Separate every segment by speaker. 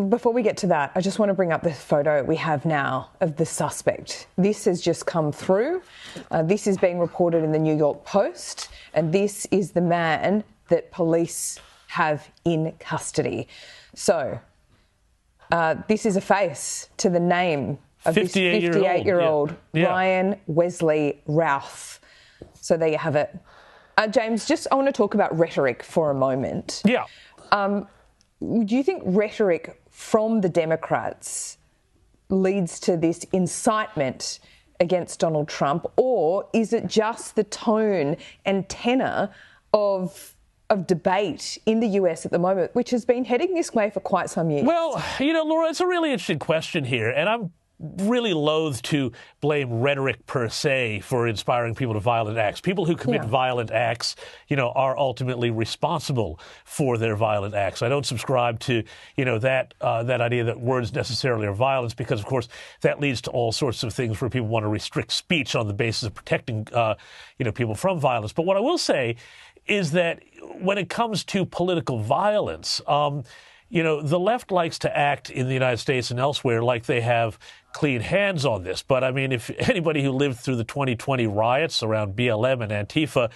Speaker 1: Before we get to that, I just want to bring up the photo we have now of the suspect. This has just come through. This is being reported in the New York Post, and this is the man that police have in custody. So this is a face to the name of this 58-year-old Ryan Wesley Routh. So there you have it. James, I want to talk about rhetoric for a moment.
Speaker 2: Yeah.
Speaker 1: Do you think rhetoric from the Democrats leads to this incitement against Donald Trump, or is it just the tone and tenor of debate in the US at the moment, which has been heading this way for quite some years?
Speaker 2: Well, Laura, it's a really interesting question here, and I'm really loath to blame rhetoric per se for inspiring people to violent acts. People who commit violent acts, are ultimately responsible for their violent acts. I don't subscribe to, that idea that words necessarily are violence, because, of course, that leads to all sorts of things where people want to restrict speech on the basis of protecting, people from violence. But what I will say is that when it comes to political violence, the left likes to act in the United States and elsewhere like they have clean hands on this. But, I mean, if anybody who lived through the 2020 riots around BLM and Antifa,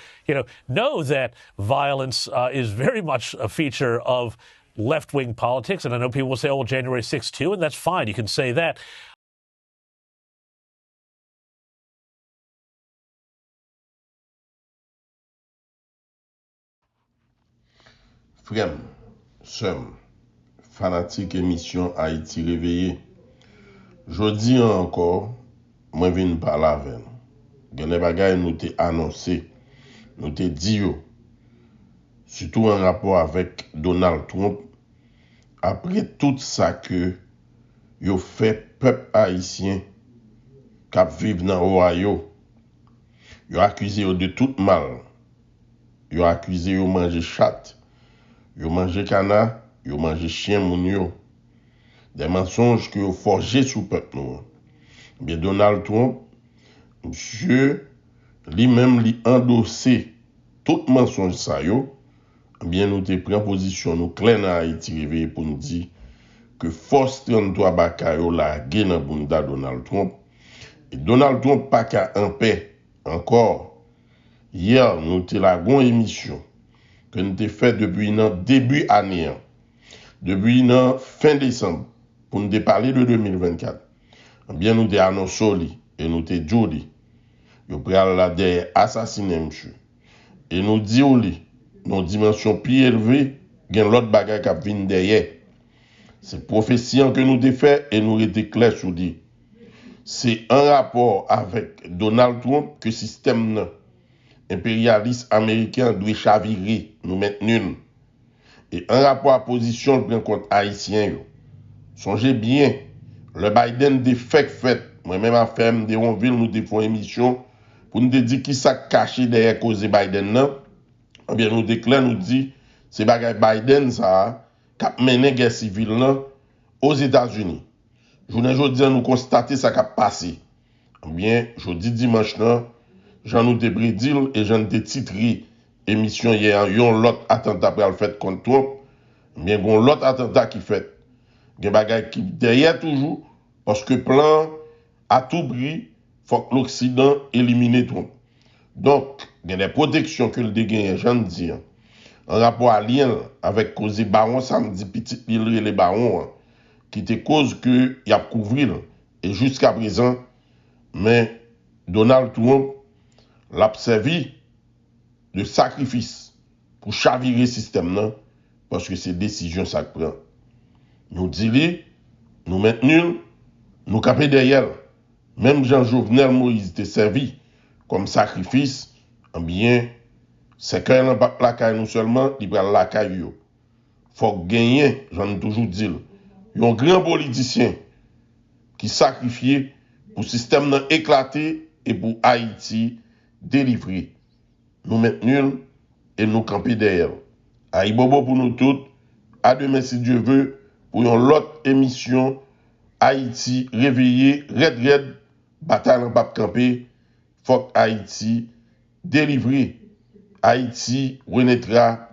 Speaker 2: know that violence is very much a feature of left-wing politics. And I know people will say, oh, January 6th too, and that's fine. You can say that.
Speaker 3: Frère, sœur, fanatique émission Haïti réveillé. Jodi encore, moi viens parler avec nous. Gen les bagages nous t'ai annoncé, nous t'ai dit yo, surtout en rapport avec Donald Trump, après tout ça que yo fait peuple haïtien qui vivent dans Ohio. Yo accusé yo de tout mal. Yo accusé yo manger chat, yo manger canard, yo manger chien moun yo. Des mensonges que yo forgé sous peuple nous. Bien Donald Trump, monsieur lui-même li endossé tout mensonge ça yo. Bien nous te prend position nous clair dans Haïti réveillé pour nous dire que force 33 baka yo la gué dans bunda Donald Trump. Et Donald Trump pas qu'à en paix encore. Hier nous te la gon émission que nous te fait depuis début année. Depuis fin décembre pour nous parler de 2024. Bien nous te annoncé et nous te dit yo pral la derrière assassiner monsieur. Et nous dit dans dimension plus élevée, gen l'autre bagay qui vinn derrière. C'est prophétie que nous te fait et nous était clair sur dit. C'est un rapport avec Donald Trump que système impérialiste américain doit chavirer, nous maintenir. Et un rapport à position le prend contre haïtien yo. Songez bien, le Biden de fait, moi-même à ferme de Ronville nous te font émission pour nous dire qui ça caché derrière cause Biden nan. Eh bien nous déclare nous dit c'est bagay Biden ça qui a mené guerre civile là aux États-Unis. Journée jodi nous constater ça qui a passé. Eh bien jeudi dimanche là, j'en nous te prédile et j'en te titré émission hier yon l'autre attentat pral fait contre Trump. Eh bien gon l'autre attentat qui fait gen bagay qui derrière toujours parce que plan à tout prix faut que l'Occident élimine Trump. Donc, il y a des protections que le dégagé, j'en dis, en rapport à lien avec cause baron samedi petit les barons qui te cause que y a couvrir et jusqu'à présent mais Donald Trump l'a servi de sacrifice pour chavirer le système là parce que c'est décision ça prend. Nous disons, nous maintenons, nous camper derrière. Même Jean-Jovenel Moïse te servi comme sacrifice, eh bien, c'est quand même pas la caille nous seulement, il prend la caille yo. Faut gagner, j'en ai toujours dit. Un grand politicien qui sacrifié pour le système éclaté et pour Haïti délivré. Nous maintenons et nous camper derrière. Aïe bobo pour nous toutes. À demain si Dieu veut pour une autre émission Haïti réveillé, red, bataille en pape campé, faut Haïti délivré. Haïti renaîtra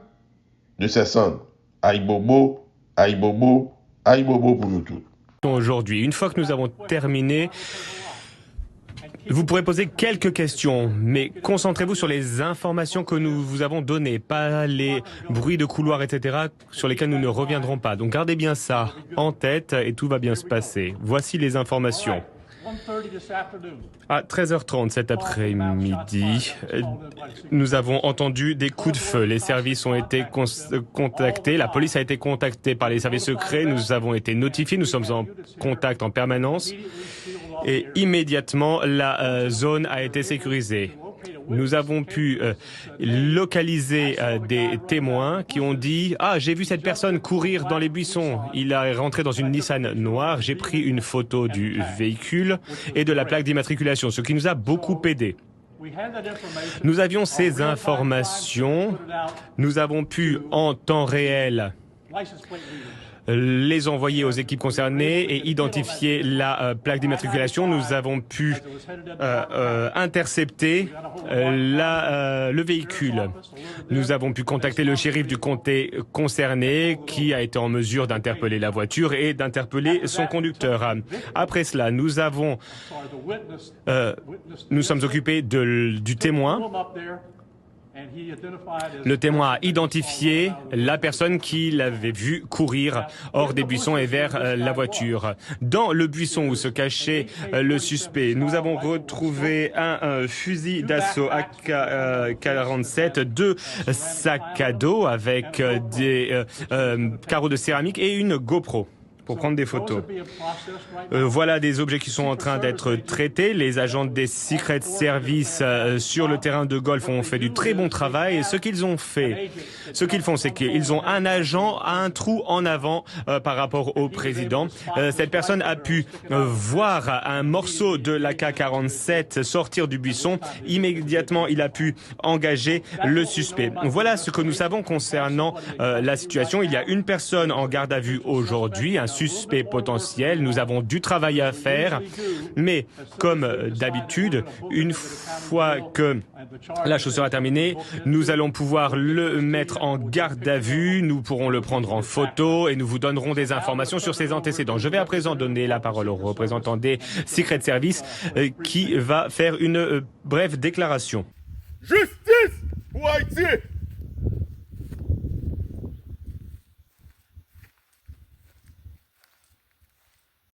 Speaker 3: de ses cendres. Aïe bobo, Aïe bobo pour nous tous.
Speaker 4: Aujourd'hui, une fois que nous avons terminé, vous pourrez poser quelques questions, mais concentrez-vous sur les informations que nous vous avons données, pas les bruits de couloir, etc., sur lesquels nous ne reviendrons pas. Donc gardez bien ça en tête et tout va bien se passer. Voici les informations. À 13h30 cet après-midi, nous avons entendu des coups de feu. Les services ont été contactés, la police a été contactée par les services secrets, nous avons été notifiés, nous sommes en contact en permanence et immédiatement la zone a été sécurisée. Nous avons pu localiser des témoins qui ont dit « Ah, j'ai vu cette personne courir dans les buissons. Il est rentré dans une Nissan noire. J'ai pris une photo du véhicule et de la plaque d'immatriculation, ce qui nous a beaucoup aidé. » Nous avions ces informations. Nous avons pu, en temps réel, les envoyer aux équipes concernées et identifier la plaque d'immatriculation. Nous avons pu intercepter le véhicule. Nous avons pu contacter le shérif du comté concerné qui a été en mesure d'interpeller la voiture et d'interpeller son conducteur. Après cela, nous sommes occupés du témoin. Le témoin a identifié la personne qui l'avait vu courir hors des buissons et vers la voiture. Dans le buisson où se cachait le suspect, nous avons retrouvé un fusil d'assaut AK-47, 2 sacs à dos avec des carreaux de céramique et une GoPro pour prendre des photos. Voilà des objets qui sont en train d'être traités. Les agents des Secret Service sur le terrain de golf ont fait du très bon travail. Et ce qu'ils font, c'est qu'ils ont un agent à un trou en avant par rapport au président. Cette personne a pu voir un morceau de l'AK-47 sortir du buisson. Immédiatement, il a pu engager le suspect. Voilà ce que nous savons concernant la situation. Il y a une personne en garde à vue aujourd'hui, un suspect potentiel. Nous avons du travail à faire, mais comme d'habitude, une fois que la chose sera terminée, nous allons pouvoir le mettre en garde à vue, nous pourrons le prendre en photo et nous vous donnerons des informations sur ses antécédents. Je vais à présent donner la parole au représentant des Secret Service qui va faire une brève déclaration.
Speaker 5: Justice pour Haïti!